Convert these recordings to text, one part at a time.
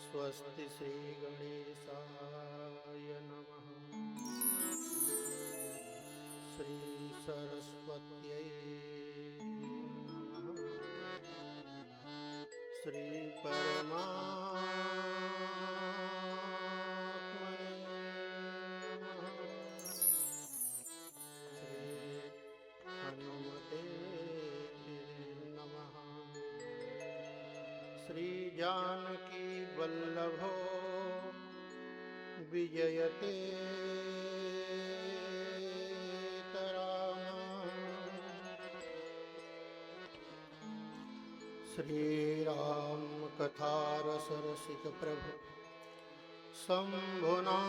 स्वस्ति श्री गणेशाय नमः। श्री सरस्वत्यै नमः। श्री परमात्मने नमः। श्री हनुमते नमः। श्री जानकी वल्लभो विजयते श्री राम कथा रस रसिक प्रभु शंभुनाथ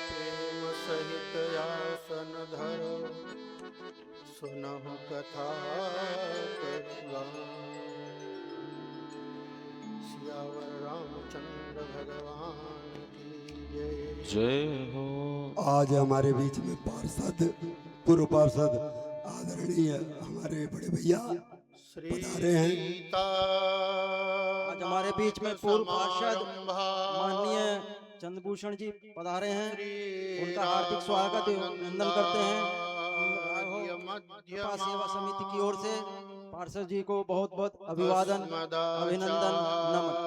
प्रेम सहित आसन धरो सुनहु कथा सियावर रामचंद्र भगवान की जय हो। आज हमारे बीच में पार्षद, पूर्व पार्षद आदरणीय हमारे बड़े भैया पधारे हैं। आज हमारे बीच में पूर्व पार्षद माननीय चंद्रभूषण जी पधारे हैं। उनका हार्दिक स्वागत एवं अभिनंदन करते हैं। सेवा समिति की ओर से पार्षद जी को बहुत बहुत अभिवादन, अभिनंदन, नमन।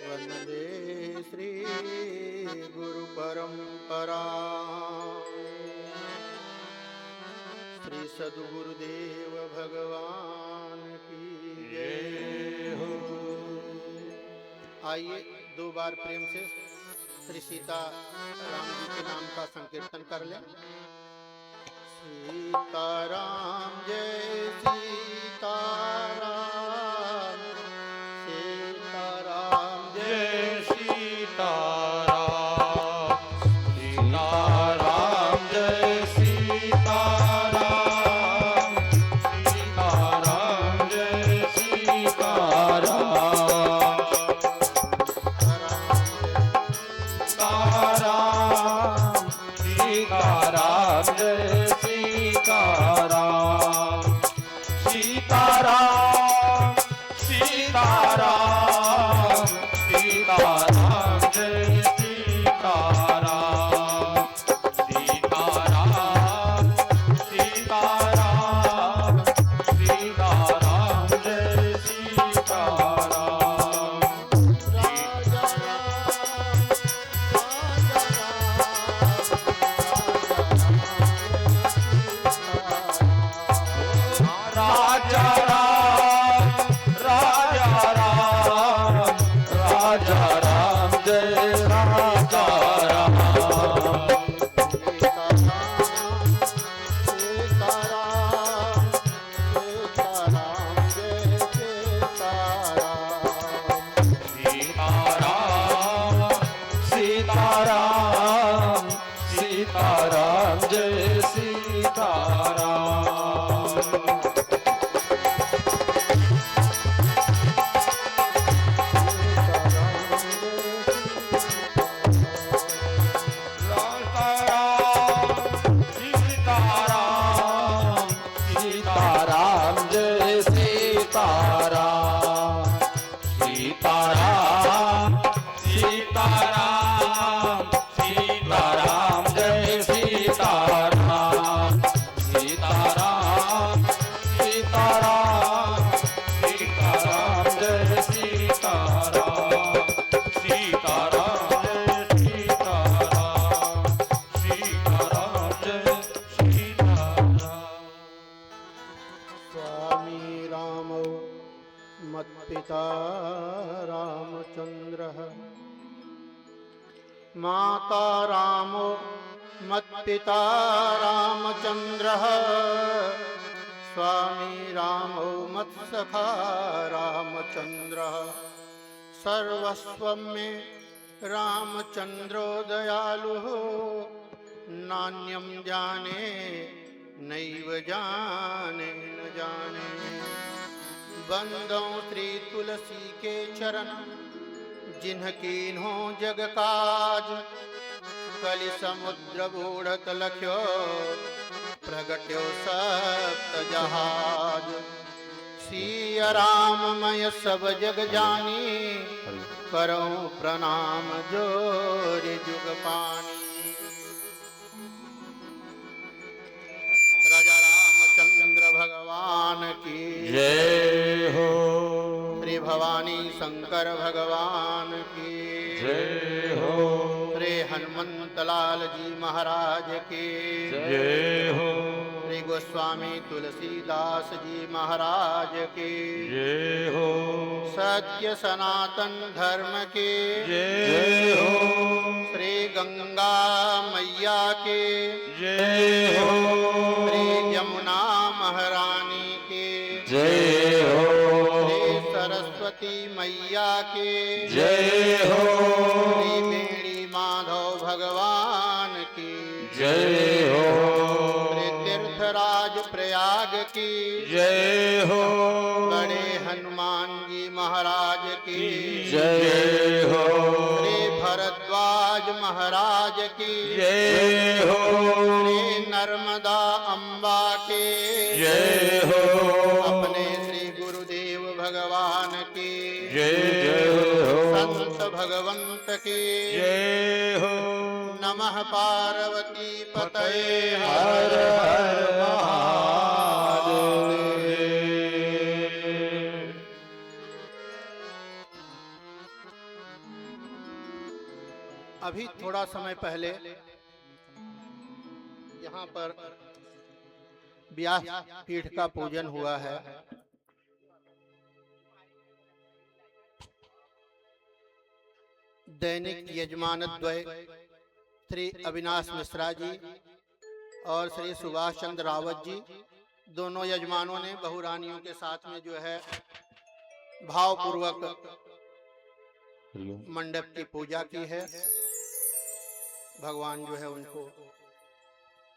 वंदे श्री गुरु परंपरा। श्री सद्गुरुदेव भगवान की जय हो। आइए दो बार प्रेम से श्री सीता राम जी के नाम का संकीर्तन कर लें। सीताराम जय सीताराम, सीताराम जय सीताराम, सीताराम जय सीताराम, सीताराम जय सीताराम, सीताराम जय सीताराम, सीताराम, सीताराम, सीताराम जय सीताराम, सीताराम, सीताराम, सीताराम जय सीताराम। राजा राम, राजा राम, राजा राम जय राजा राम, सीताराम, सीताराम जय सीताराम। सीताराम जय सीताराम, सीताराम, सीताराम, सीताराम जय सीताराम, सीताराम, सीताराम, सीताराम जय सीताराम, सीताराम जय सीताराम, सीताराम जय सीताराम। स्वामी रामो मत्पिता रामचंद्रः, माता रामो मत्पिता रामचंद्रः, स्वामी रामो मत्सखा रामचंद्रः, सर्वस्वं मे रामचंद्रो दयालुः, नान्यं जाने नैव जाने न जाने। बंदों श्री तुलसी के चरण, जिन्ह कीन्हो जग काज, कलि समुद्र बूढ़त लख्यो प्रगट्यो सप्त जहाज। सिया राम मय सब जग जानी करो प्रणाम जोर जुग पानी। राजा रामचंद्र भगवान की जय हो। श्री भवानी शंकर भगवान की जय हो। श्री हनुमंत लाल जी महाराज की जय हो। श्री गोस्वामी तुलसीदास जी महाराज की जय हो। सत्य सनातन धर्म की जय हो। श्री गंगा मैया की जय हो। श्री यमुना महारानी की जय हो। श्री सरस्वती मैया की जय हो। श्री बेड़ी माधव भगवान की जय हो। श्री तीर्थराज प्रयाग की जय हो। बड़े हनुमान जी महाराज की जय हो। श्री भरद्वाज महाराज की जय हो। श्री नर्मदा अम्बा की जय हो। अपने श्री गुरुदेव भगवान की जय हो। संत भगवंत की जय हो। नमः पार्वती पतये हर हर महादेव। अभी थोड़ा समय पहले यहाँ पर व्यास पीठ का पूजन हुआ है। दैनिक यजमान द्वय श्री अविनाश मिश्रा जी और श्री सुभाष चंद्र रावत जी दोनों यजमानों ने बहुरानियों के साथ में जो है भावपूर्वक मंडप की पूजा की है। भगवान जो है उनको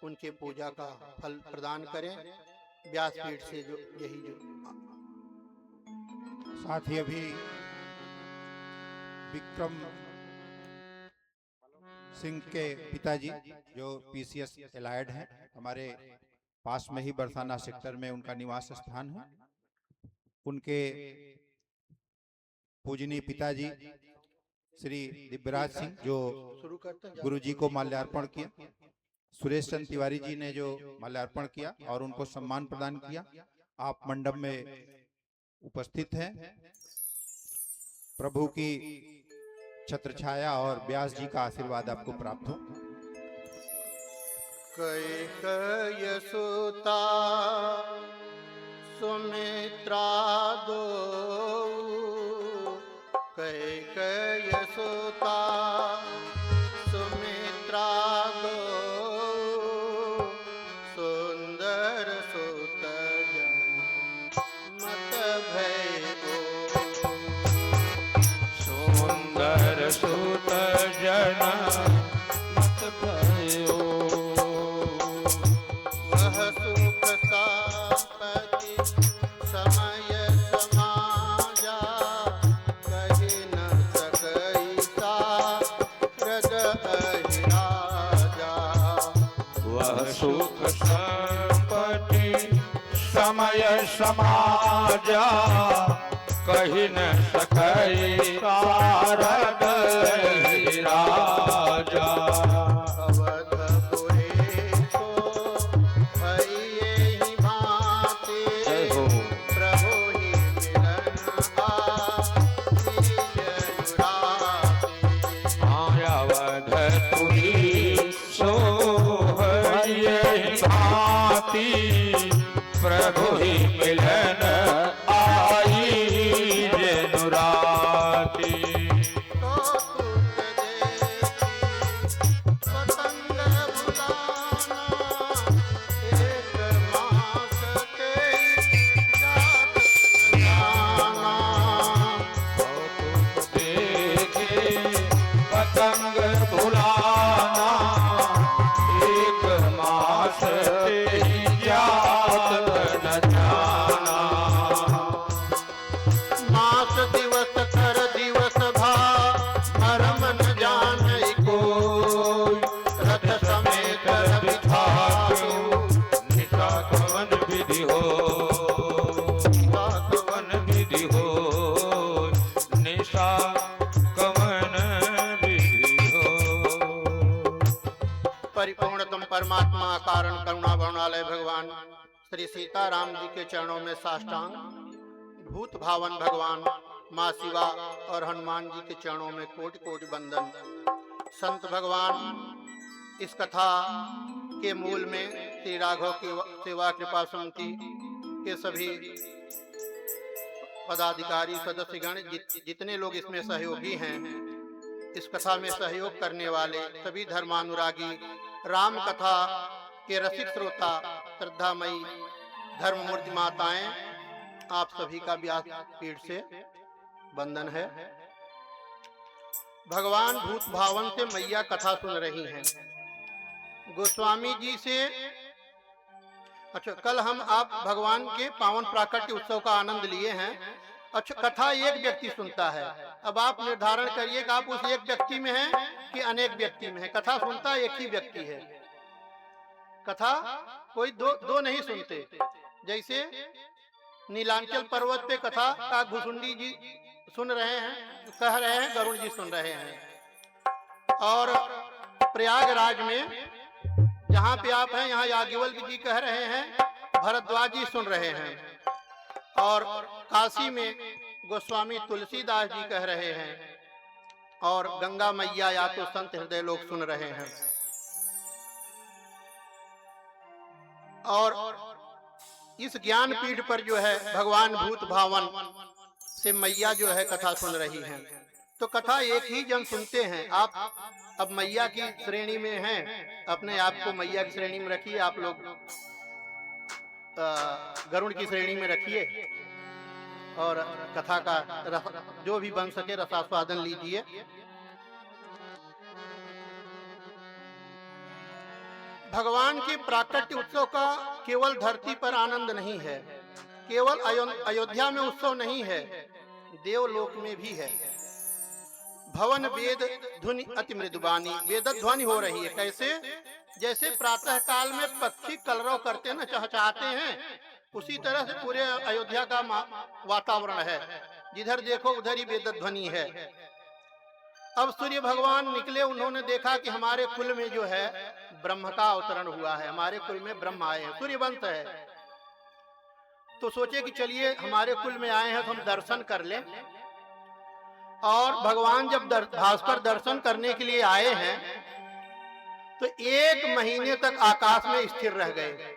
उनके पूजा का फल प्रदान करें। व्यासपीठ से जो यही जो साथ ही अभी विक्रम सिंह के पिताजी जो पीसीएस एलाइड हैं, हमारे पास में ही बरसाना सेक्टर में उनका निवास स्थान है। उनके पूजनीय पिताजी श्री दिव्यराज सिंह जो शुरू करते हैं गुरुजी को माल्यार्पण किया, सुरेश चंद्र तिवारी जी ने जो माल्यार्पण किया और उनको सम्मान प्रदान किया। आप मंडप में उपस्थित हैं। प्रभु की छत्र छाया और व्यास जी का आशीर्वाद आपको प्राप्त हो। कैकेयी सुता सुमित्रा दो, कैकेयी सुता सुमित्रा दो, सुंदर सुत मत भयो। सुंदर सुत जन मत भयो। वह सुख संपत्ति समय समाजा, कहि न सकई सारद अहिराजा। वह सुख संपत्ति समय समाजा, कहि न सकई सारद राजा। अवधपुरी को भइये ही भांति, जय हो। प्रभु ही मिलन आसी मायावधपुरी सोहये भांति, प्रभु ही मिलन आई जेनु राती। तो तुझ देखी पतंग बुलाना, एक मास के जात जाना। देखे पतंग भुलाना, एक मास तेरी जात न जाना। मास दिवस कर दिवस भा मरम न जाने कोई, परमात्मा कारण करुणा वर्णालय भगवान श्री सीताराम जी के चरणों में साष्टांग, भूत भावन भगवान माँ शिवा और हनुमान जी के चरणों में कोटि कोटि वंदन। संत भगवान इस कथा के मूल में श्री राघव की सेवा कृपा समिति के सभी पदाधिकारी सदस्यगण जितने लोग इसमें सहयोगी हैं, इस कथा में सहयोग करने वाले सभी धर्मानुरागी, राम कथा के रसिक श्रोता, श्रद्धामयी धर्ममूर्ति माताएं, आप सभी का व्यास पीठ से वंदन है। भगवान भूत भावन से मैया कथा सुन रही हैं। गोस्वामी जी से अच्छा, कल हम आप भगवान के पावन प्राकट्य उत्सव का आनंद लिए हैं। अच्छा, कथा एक व्यक्ति सुनता है। अब आप निर्धारण करिए कि आप उस एक व्यक्ति में हैं कि अनेक व्यक्ति में हैं। कथा सुनता एक ही व्यक्ति है, कथा कोई दो नहीं सुनते। जैसे नीलांचल पर्वत पे कथा काकभूषुंडी जी सुन रहे हैं, कह रहे हैं, गरुड़ जी सुन रहे हैं। और प्रयागराज में जहाँ पे आप हैं, यहाँ याज्ञवल्क्य जी कह रहे हैं, भरद्वाज जी सुन रहे हैं। और काशी में गोस्वामी तुलसीदास जी कह रहे हैं, और गंगा मैया या तो संत हृदय लोग सुन रहे हैं। और इस ज्ञान पीठ पर जो है भगवान भूत भावन से मैया जो है कथा सुन रही हैं। तो कथा एक ही जन सुनते हैं। आप अब मैया की श्रेणी में हैं, अपने आप को मैया की श्रेणी में रखिए। आप लोग गरुड़ की श्रेणी में रखिए और कथा का जो भी बन सके रसास्वादन लीजिए। भगवान के प्राकट्य उत्सव का केवल धरती पर आनंद नहीं है, केवल अयोध्या में उत्सव नहीं है, देवलोक में भी है। भवन वेद ध्वनि अति मृदुबानी, वेद ध्वनि हो रही है। कैसे? जैसे प्रातः काल में पक्षी कलरव करते न चहचहाते हैं, उसी तरह से पूरे अयोध्या का वातावरण है। जिधर देखो उधर ही वेद ध्वनि है। अब सूर्य भगवान निकले, उन्होंने देखा कि हमारे कुल में जो है ब्रह्म का अवतरण हुआ है, हमारे कुल में ब्रह्म आए हैं, सूर्यवंश है। तो सोचे कि चलिए हमारे कुल में आए हैं तो हम दर्शन कर लें। और भगवान जब भास्कर दर्शन करने के लिए आए हैं तो 1 महीने तक आकाश में स्थिर रह गए।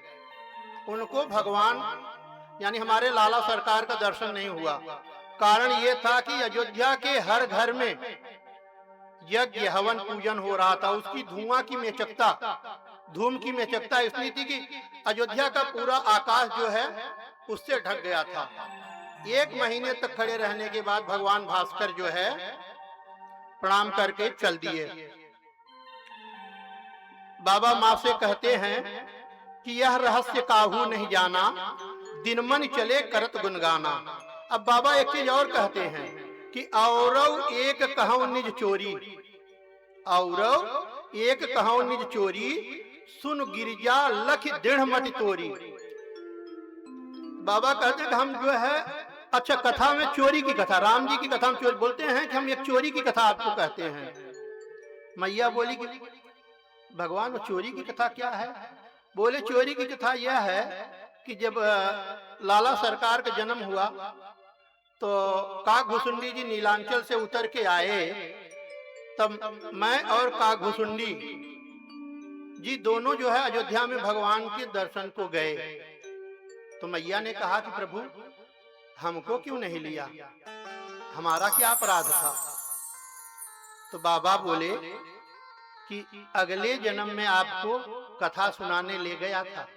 उनको भगवान यानी हमारे लाला सरकार का दर्शन नहीं हुआ। कारण ये था कि अयोध्या के हर घर में यज्ञ हवन पूजन हो रहा था। उसकी धुआं की मेचकता, धूम की मेचकता इसलिए थी कि अयोध्या का पूरा आकाश जो है उससे ढक गया था। 1 महीने तक खड़े रहने के बाद भगवान भास्कर जो है प्रणाम करके चल दिए। बाबा माँ से कहते हैं कि यह रहस्य काहू नहीं जाना, दिन मन चले करत गुनगाना। अब बाबा एक चीज और कहते हैं कि औरव एक कहूं निज चोरी, औरव एक कहूं निज चोरी, सुन गिरजा लख दृढ़ मति तोरी। बाबा कहते हैं कि हम जो है अच्छा कथा में चोरी की कथा, राम जी की कथा में चोरी बोलते हैं कि हम एक चोरी की कथा आपको कहते हैं। मैया बोली कि भगवान चोरी की कथा क्या है? बोले चोरी की कथा यह है कि जब लाला सरकार का जन्म हुआ तो काकभूषुंडी जी नीलांचल से उतर के आए, तब मैं और काकभूषुंडी जी दोनों जो है अयोध्या में भगवान के दर्शन को गए। तो मैया ने कहा कि प्रभु हमको क्यों नहीं लिया, हमारा क्या अपराध था? तो बाबा बोले कि अगले जन्म में आपको कथा सुनाने ले गया था।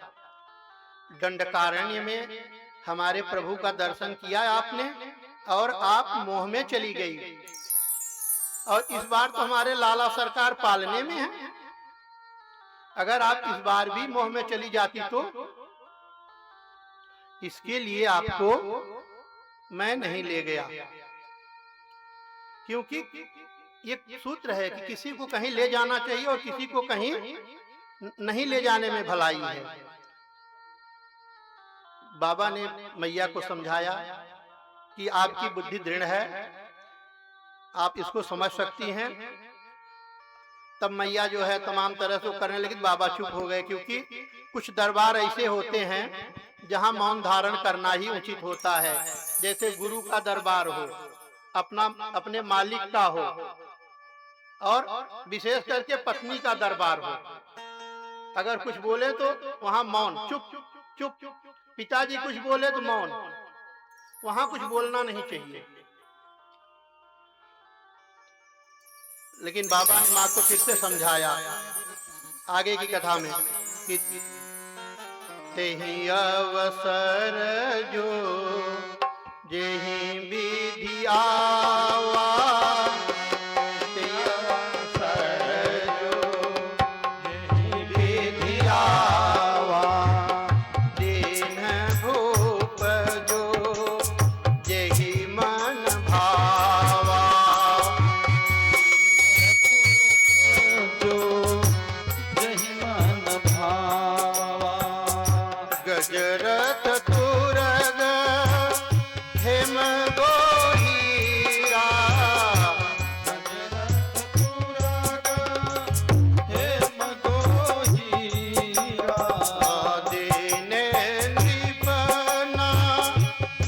दंडकारण्य में हमारे प्रभु का दर्शन किया आपने और आप मोह में चली गई, और इस बार तो हमारे लाला सरकार पालने में है। अगर आप इस बार भी मोह में चली जाती तो इसके लिए आपको मैं नहीं ले गया। क्योंकि एक सूत्र है कि किसी को कहीं ले जाना चाहिए और किसी को कहीं नहीं ले जाने में भलाई है। बाबा ने मैया को समझाया कि आपकी बुद्धि दृढ़ है, आप इसको समझ सकती हैं। तब मैया जो है तमाम तरह से करने लगी, बाबा चुप हो गए, क्योंकि कुछ दरबार ऐसे होते हैं जहां मौन धारण करना ही उचित होता है। जैसे गुरु का दरबार हो, अपने मालिक का हो, और विशेष करके पत्नी का दरबार हो, अगर कुछ बोले तो वहां मौन, चुप चुप। पिताजी कुछ बोले तो मौन, वहां कुछ बोलना नहीं चाहिए। लेकिन बाबा ने माँ को फिर से समझाया आगे की कथा में कि तेहि अवसर जो जेहि विधि आवा, तेहि अवसर जो जेहि विधि आवा, दीन भूप जो जेहि मन भावा, गजरथ तुरग हेम गोहीरा, दीने नृपना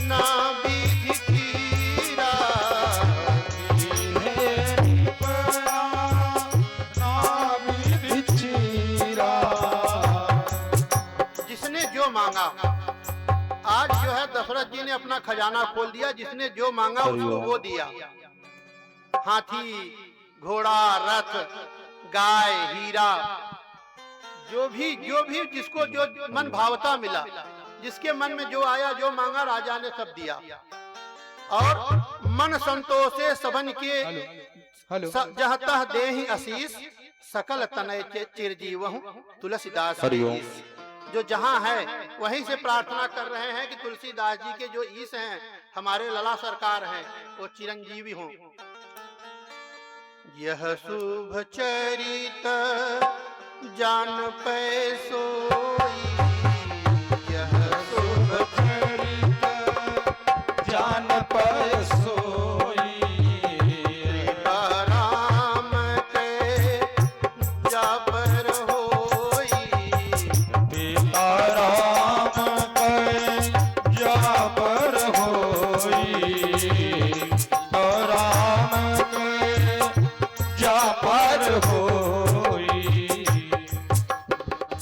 ना विधि तीरा, जिसने जो मांगा, आज जो है दशरथ जी ने अपना खजाना खोल दिया, जिसने जो मांगा उसको वो दिया। हाथी, घोड़ा, रथ, गाय, हीरा, जो भी जिसको जो मन भावता मिला, जिसके मन में जो आया, जो मांगा, राजा ने सब दिया। और मन संतोषे सबन के जह तह देहि आशीष, सकल तनय चिरजीवहु तुलसीदास ईश। जो जहां है वहीं से प्रार्थना कर रहे हैं कि तुलसीदास जी के जो ईश हैं, हमारे लला सरकार हैं, वो चिरंजीवी हों। यह शुभ चरित जान पै सोई, यह शुभ चरित जान पर सोई, राम के जापर होई, पिता राम के जा पर होई, राम के जा पर होई।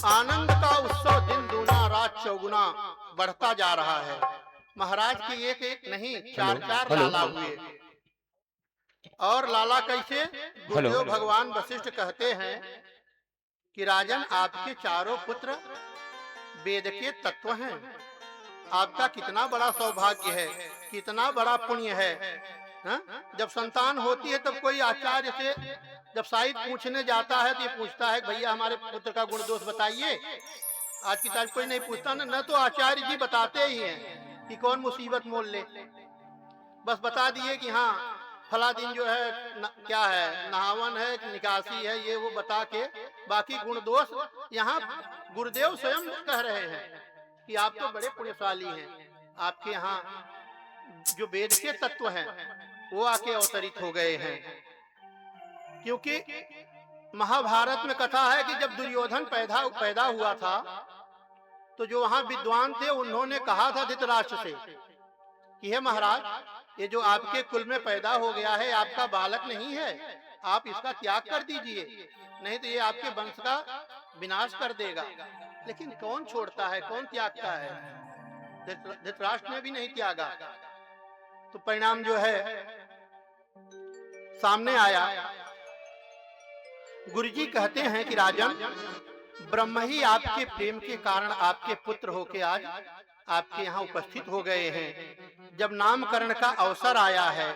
आनंद का उत्सव दिन दूना रात चौगुना बढ़ता जा रहा है। महाराज की एक एक नहीं, चार चार लाला हुए। और लाला कैसे? गुरुदेव भगवान वशिष्ठ कहते हैं कि राजन, आपके चारों पुत्र वेद के तत्व हैं। आपका कितना बड़ा सौभाग्य है, कितना बड़ा पुण्य है। हा? जब संतान होती है तब कोई आचार्य से जब शायद पूछने जाता है तो ये पूछता है भैया हमारे पुत्र का गुण दोष बताइए। आज की तारीख कोई नहीं पूछता न तो आचार्य जी बताते ही हैं कि कौन मुसीबत मोल ले, बस बता दिए कि हाँ फला दिन जो है क्या है, नहावन है, निकासी है, ये वो बता के बाकी गुण दोष यहाँ गुरुदेव स्वयं कह रहे हैं कि आप तो बड़े पुण्यशाली हैं। आपके यहाँ जो वेद के तत्व हैं वो आके अवतरित हो गए हैं। क्योंकि महाभारत में कथा है कि जब दुर्योधन पैदा हुआ था तो जो वहां विद्वान थे उन्होंने कहा था धृतराष्ट्र से कि हे महाराज, ये जो आपके कुल में पैदा हो गया है आपका बालक नहीं है, आप इसका त्याग कर दीजिए, नहीं तो ये आपके वंश का विनाश कर देगा। लेकिन कौन छोड़ता है, कौन त्यागता है? धृतराष्ट्र ने भी नहीं त्यागा। तो परिणाम जो है सामने आया। गुरुजी कहते हैं कि राजन, ब्रह्म ही आपके प्रेम के कारण आपके पुत्र होके आज आपके यहाँ उपस्थित हो गए हैं। जब नामकरण का अवसर आया है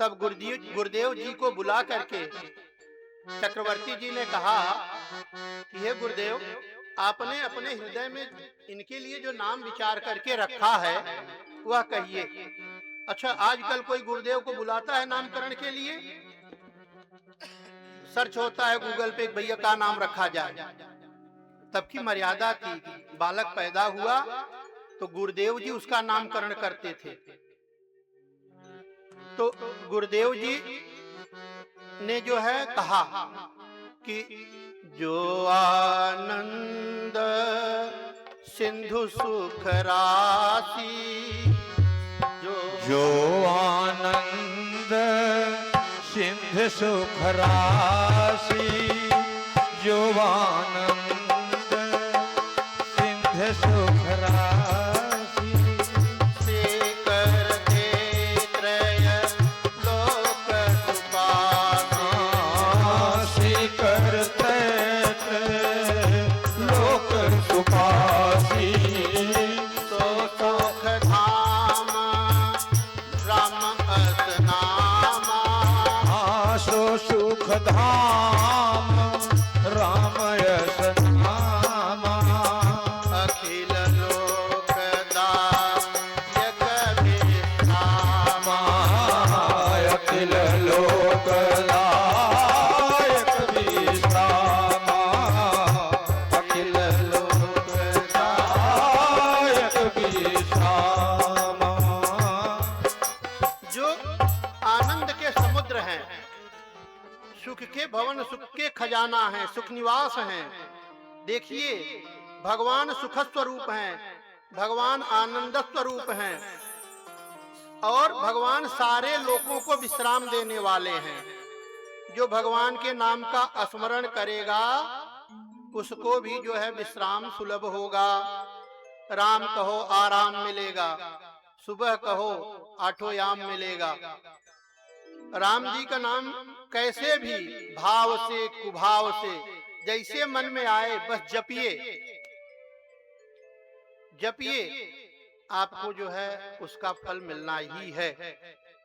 तब गुरुदेव जी को बुला करके चक्रवर्ती जी ने कहा कि हे गुरुदेव, आपने अपने हृदय में इनके लिए जो नाम विचार करके रखा है वह कहिए। अच्छा, आजकल कोई गुरुदेव को बुलाता है नामकरण के लिए? सर्च होता है गूगल पे भैया का नाम रखा जाए। तब की मर्यादा थी, बालक पैदा हुआ तो गुरुदेव जी उसका नामकरण करते थे। तो गुरुदेव जी ने जो है कहा कि जो आनंद सिंधु सुख राशि, जो आनंद सिंधु सुख राशि, जो आनंद सिंधु सुख राशि, से करते त्रय लोक सुपाशि, से करते लोक सुपासी, सो सुख धाम राम अस नामा, सो सुख धाम राम यस नामा, अखिल लोकदायक विश्रामा, अखिल लोकदायक विश्रामा, अखिल लोकदायक विश्रामा। जो आनंद के समुद्र हैं, सुख के भवन, सुख के खजाना हैं, सुख निवास हैं। देखिए भगवान सुख स्वरूप हैं, भगवान आनंद स्वरूप हैं और भगवान सारे लोगों को विश्राम देने वाले हैं। जो भगवान के नाम का स्मरण करेगा उसको भी जो है विश्राम सुलभ होगा। राम कहो आराम मिलेगा, सुबह कहो आठों याम मिलेगा। राम जी का नाम कैसे भी भाव से कुभाव से जैसे मन में आए बस जपिए जपिए, आपको जो है उसका फल मिलना ही है।